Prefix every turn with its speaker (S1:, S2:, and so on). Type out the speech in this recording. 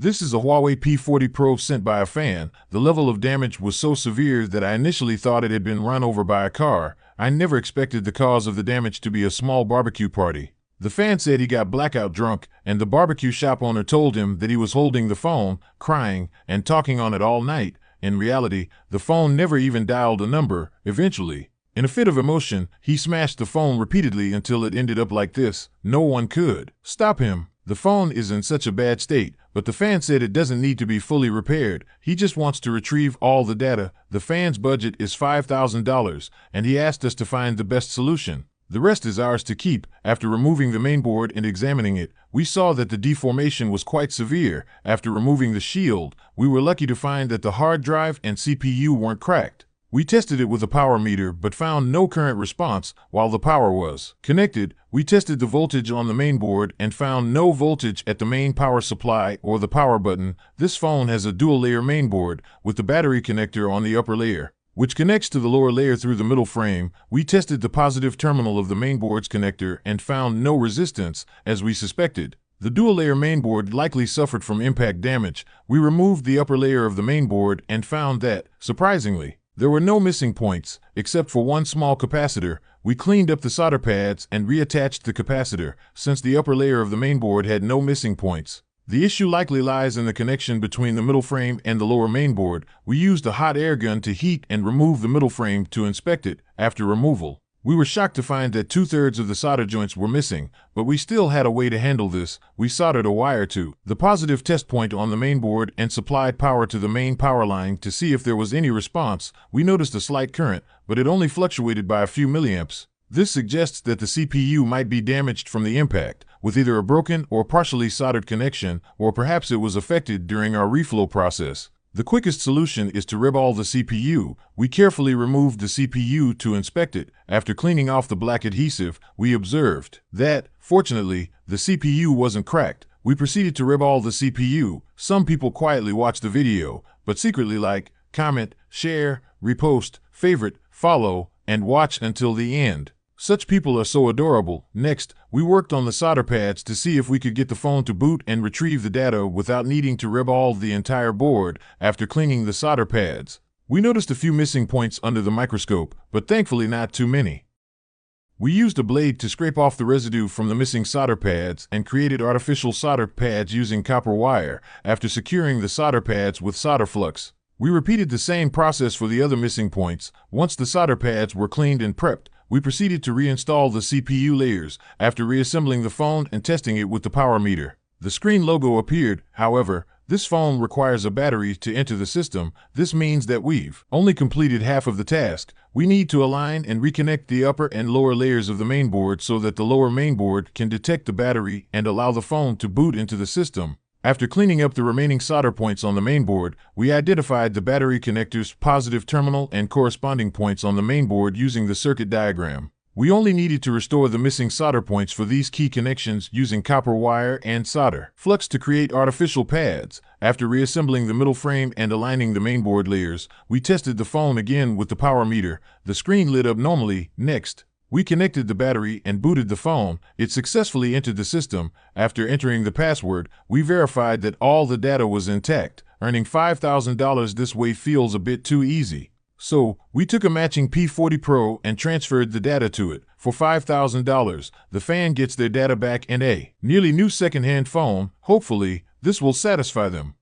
S1: This is a Huawei P40 Pro sent by a fan. The level of damage was so severe that I initially thought it had been run over by a car. I never expected the cause of the damage to be a small barbecue party. The fan said he got blackout drunk, and the barbecue shop owner told him that he was holding the phone, crying, and talking on it all night. In reality, the phone never even dialed a number. Eventually, in a fit of emotion, he smashed the phone repeatedly until it ended up like this. No one could stop him. The phone is in such a bad state, but the fan said it doesn't need to be fully repaired. He just wants to retrieve all the data. The fan's budget is $5,000, and he asked us to find the best solution. The rest is ours to keep. After removing the mainboard and examining it, we saw that the deformation was quite severe. After removing the shield, we were lucky to find that the hard drive and CPU weren't cracked. We tested it with a power meter but found no current response while the power was connected. We tested the voltage on the mainboard and found no voltage at the main power supply or the power button. This phone has a dual-layer mainboard with the battery connector on the upper layer, which connects to the lower layer through the middle frame. We tested the positive terminal of the mainboard's connector and found no resistance, as we suspected. The dual-layer mainboard likely suffered from impact damage. We removed the upper layer of the mainboard and found that, surprisingly, there were no missing points, except for one small capacitor. We cleaned up the solder pads and reattached the capacitor, since the upper layer of the mainboard had no missing points. The issue likely lies in the connection between the middle frame and the lower mainboard. We used a hot air gun to heat and remove the middle frame to inspect it. After removal, we were shocked to find that 2/3 of the solder joints were missing, but we still had a way to handle this. We soldered a wire to the positive test point on the mainboard and supplied power to the main power line to see if there was any response. We noticed a slight current, but it only fluctuated by a few milliamps. This suggests that the CPU might be damaged from the impact, with either a broken or partially soldered connection, or perhaps it was affected during our reflow process. The quickest solution is to rib-all the CPU. We carefully removed the CPU to inspect it. After cleaning off the black adhesive, we observed that, fortunately, the CPU wasn't cracked. We proceeded to rib-all the CPU. Some people quietly watch the video, but secretly like, comment, share, repost, favorite, follow, and watch until the end. Such people are so adorable. Next, we worked on the solder pads to see if we could get the phone to boot and retrieve the data without needing to rib-all the entire board. After cleaning the solder pads, we noticed a few missing points under the microscope, but thankfully not too many. We used a blade to scrape off the residue from the missing solder pads and created artificial solder pads using copper wire. After securing the solder pads with solder flux, we repeated the same process for the other missing points. Once the solder pads were cleaned and prepped, we proceeded to reinstall the CPU layers. After reassembling the phone and testing it with the power meter, the screen logo appeared. However, this phone requires a battery to enter the system. This means that we've only completed half of the task. We need to align and reconnect the upper and lower layers of the mainboard so that the lower mainboard can detect the battery and allow the phone to boot into the system. After cleaning up the remaining solder points on the mainboard, we identified the battery connector's positive terminal and corresponding points on the mainboard using the circuit diagram. We only needed to restore the missing solder points for these key connections using copper wire and solder flux to create artificial pads. After reassembling the middle frame and aligning the mainboard layers, we tested the phone again with the power meter. The screen lit up normally. Next, we connected the battery and booted the phone. It successfully entered the system. After entering the password, we verified that all the data was intact. Earning $5,000 this way feels a bit too easy. So, we took a matching P40 Pro and transferred the data to it. For $5,000, the fan gets their data back and a nearly new second-hand phone. Hopefully, this will satisfy them.